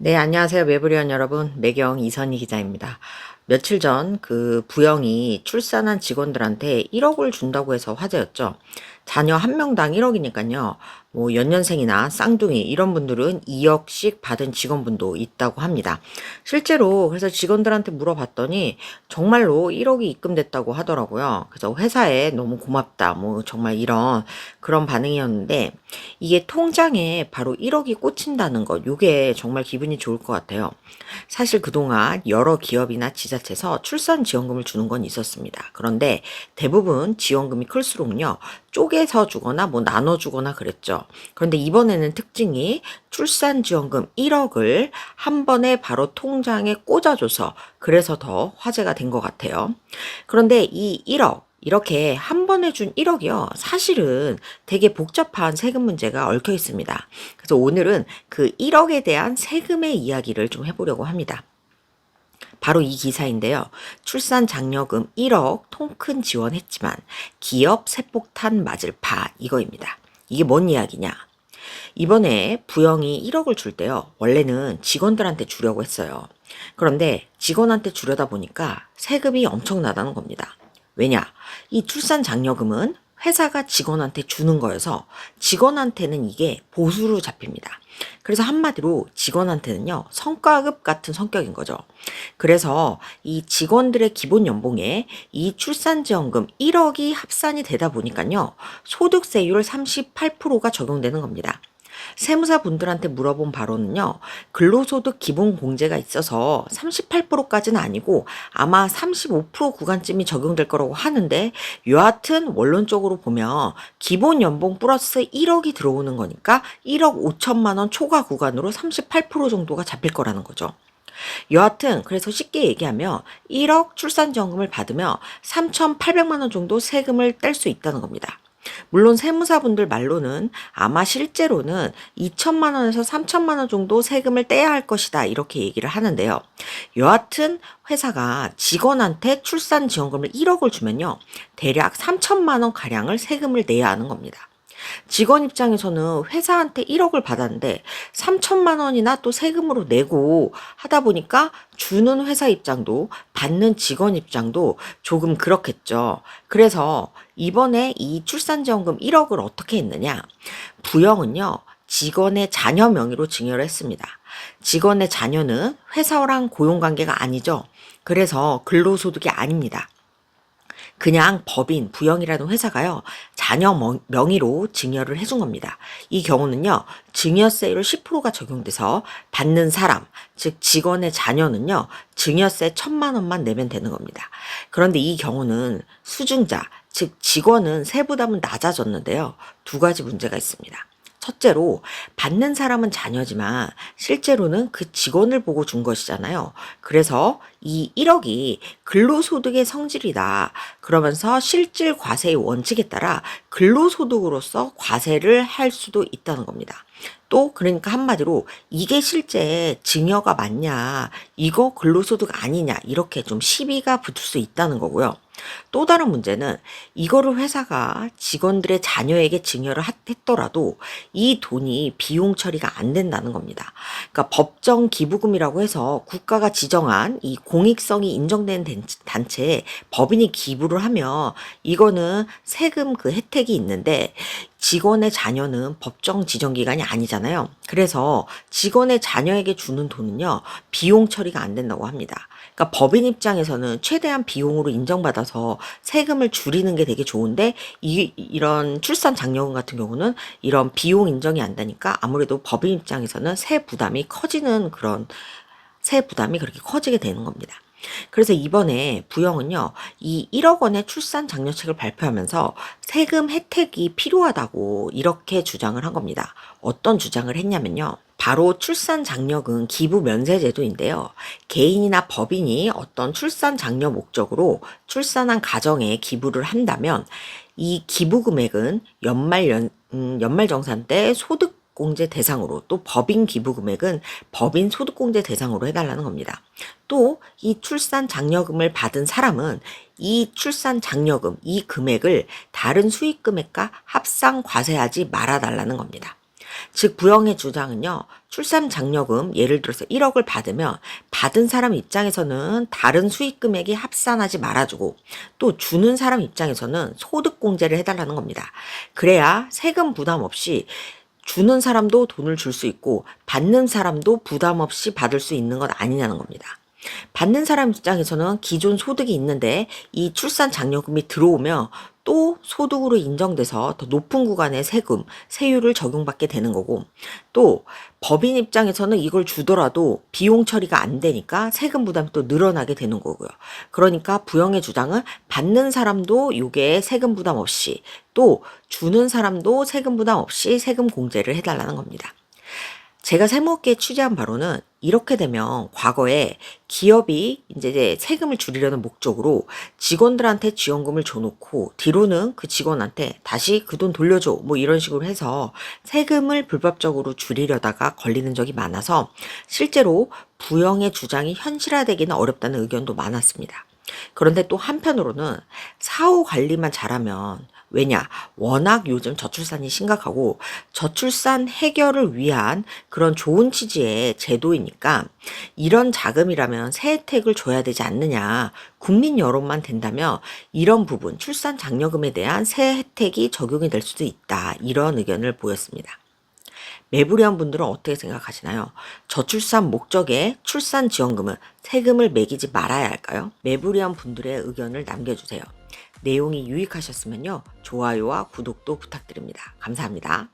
네, 안녕하세요. 매부리원 여러분. 매경 이선희 기자입니다. 며칠 전 그 부영이 출산한 직원들한테 1억을 준다고 해서 화제였죠. 자녀 한 명당 1억이니까요. 뭐 연년생이나 쌍둥이 이런 분들은 2억씩 받은 직원분도 있다고 합니다. 실제로 그래서 직원들한테 물어봤더니 정말로 1억이 입금됐다고 하더라고요. 그래서 회사에 너무 고맙다. 뭐 정말 이런 그런 반응이었는데 이게 통장에 바로 1억이 꽂힌다는 것, 요게 정말 기분이 좋을 것 같아요. 사실 그동안 여러 기업이나 지자체에서 출산 지원금을 주는 건 있었습니다. 그런데 대부분 지원금이 클수록요, 쪼개서 주거나 뭐 나눠 주거나 그랬죠. 그런데 이번에는 특징이 출산 지원금 1억을 한 번에 바로 통장에 꽂아줘서 그래서 더 화제가 된 것 같아요. 그런데 이 1억, 이렇게 한 번에 준 1억이요. 사실은 되게 복잡한 세금 문제가 얽혀 있습니다. 그래서 오늘은 그 1억에 대한 세금의 이야기를 좀 해보려고 합니다. 바로 이 기사인데요. 출산 장려금 1억 통큰 지원했지만 기업 세폭탄 맞을 파 이거입니다. 이게 뭔 이야기냐? 이번에 부영이 1억을 줄 때요. 원래는 직원들한테 주려고 했어요. 그런데 직원한테 주려다 보니까 세금이 엄청나다는 겁니다. 왜냐? 이 출산 장려금은 회사가 직원한테 주는 거여서 직원한테는 이게 보수로 잡힙니다. 그래서 한마디로 직원한테는요, 성과급 같은 성격인 거죠. 그래서 이 직원들의 기본 연봉에 이 출산지원금 1억이 합산이 되다 보니까요, 소득세율 38%가 적용되는 겁니다. 세무사 분들한테 물어본 바로는요, 근로소득 기본공제가 있어서 38%까지는 아니고 아마 35% 구간쯤이 적용될 거라고 하는데, 여하튼 원론적으로 보면 기본 연봉 플러스 1억이 들어오는 거니까 1억 5천만 원 초과 구간으로 38% 정도가 잡힐 거라는 거죠. 여하튼 그래서 쉽게 얘기하면 1억 출산지원금을 받으면 3,800만 원 정도 세금을 뗄 수 있다는 겁니다. 물론 세무사분들 말로는 아마 실제로는 2천만 원에서 3천만 원 정도 세금을 떼야 할 것이다 이렇게 얘기를 하는데요. 여하튼 회사가 직원한테 출산지원금을 1억을 주면요. 대략 3천만 원 가량을 세금을 내야 하는 겁니다. 직원 입장에서는 회사한테 1억을 받았는데 3천만 원이나 또 세금으로 내고 하다 보니까 주는 회사 입장도 받는 직원 입장도 조금 그렇겠죠. 그래서 이번에 이 출산지원금 1억을 어떻게 했느냐? 부영은요, 직원의 자녀 명의로 증여를 했습니다. 직원의 자녀는 회사랑 고용관계가 아니죠. 그래서 근로소득이 아닙니다. 그냥 법인 부영이라는 회사가요, 자녀 명의로 증여를 해준 겁니다. 이 경우는요, 증여세율 10%가 적용돼서 받는 사람, 즉 직원의 자녀는요, 증여세 1,000만 원만 내면 되는 겁니다. 그런데 이 경우는 수증자, 즉 직원은 세부담은 낮아졌는데요, 두 가지 문제가 있습니다. 첫째로 받는 사람은 자녀지만 실제로는 그 직원을 보고 준 것이잖아요. 그래서 이 1억이 근로소득의 성질이다. 그러면서 실질 과세의 원칙에 따라 근로소득으로서 과세를 할 수도 있다는 겁니다. 또 그러니까 한마디로 이게 실제 증여가 맞냐, 이거 근로소득 아니냐 이렇게 좀 시비가 붙을 수 있다는 거고요. 또 다른 문제는 이거를 회사가 직원들의 자녀에게 증여를 했더라도 이 돈이 비용 처리가 안 된다는 겁니다. 그러니까 법정 기부금이라고 해서 국가가 지정한 이 공익성이 인정된 단체에 법인이 기부를 하면 이거는 세금 그 혜택이 있는데 직원의 자녀는 법정 지정 기간이 아니잖아요. 그래서 직원의 자녀에게 주는 돈은요, 비용 처리가 안 된다고 합니다. 그러니까 법인 입장에서는 최대한 비용으로 인정받아서 세금을 줄이는 게 되게 좋은데 이런 출산 장려금 같은 경우는 이런 비용 인정이 안 되니까 아무래도 법인 입장에서는 세 부담이 커지는 그런 세 부담이 그렇게 커지게 되는 겁니다. 그래서 이번에 부영은요, 이 1억 원의 출산 장려책을 발표하면서 세금 혜택이 필요하다고 이렇게 주장을 한 겁니다. 어떤 주장을 했냐면요. 바로 출산 장려금 기부 면세 제도인데요. 개인이나 법인이 어떤 출산 장려 목적으로 출산한 가정에 기부를 한다면 이 기부 금액은 연말정산 때 소득공제 대상으로, 또 법인 기부 금액은 법인 소득공제 대상으로 해달라는 겁니다. 또 이 출산 장려금을 받은 사람은 이 출산 장려금, 이 금액을 다른 수익 금액과 합상 과세하지 말아달라는 겁니다. 즉 부영의 주장은요. 출산 장려금 예를 들어서 1억을 받으면 받은 사람 입장에서는 다른 수익 금액이 합산하지 말아주고 또 주는 사람 입장에서는 소득 공제를 해달라는 겁니다. 그래야 세금 부담 없이 주는 사람도 돈을 줄 수 있고 받는 사람도 부담 없이 받을 수 있는 것 아니냐는 겁니다. 받는 사람 입장에서는 기존 소득이 있는데 이 출산 장려금이 들어오면 또 소득으로 인정돼서 더 높은 구간의 세금, 세율을 적용받게 되는 거고 또 법인 입장에서는 이걸 주더라도 비용 처리가 안 되니까 세금 부담이 또 늘어나게 되는 거고요. 그러니까 부영의 주장은 받는 사람도 요게 세금 부담 없이 또 주는 사람도 세금 부담 없이 세금 공제를 해달라는 겁니다. 제가 세무업계에 취재한 바로는 이렇게 되면 과거에 기업이 이제 세금을 줄이려는 목적으로 직원들한테 지원금을 줘놓고 뒤로는 그 직원한테 다시 그 돈 돌려줘 뭐 이런 식으로 해서 세금을 불법적으로 줄이려다가 걸리는 적이 많아서 실제로 부영의 주장이 현실화되기는 어렵다는 의견도 많았습니다. 그런데 또 한편으로는 사후 관리만 잘하면 왜냐? 워낙 요즘 저출산이 심각하고 저출산 해결을 위한 그런 좋은 취지의 제도이니까 이런 자금이라면 새 혜택을 줘야 되지 않느냐. 국민 여론만 된다면 이런 부분, 출산 장려금에 대한 새 혜택이 적용이 될 수도 있다. 이런 의견을 보였습니다. 매부리한 분들은 어떻게 생각하시나요? 저출산 목적의 출산 지원금은 세금을 매기지 말아야 할까요? 매부리한 분들의 의견을 남겨주세요. 내용이 유익하셨으면요. 좋아요와 구독도 부탁드립니다. 감사합니다.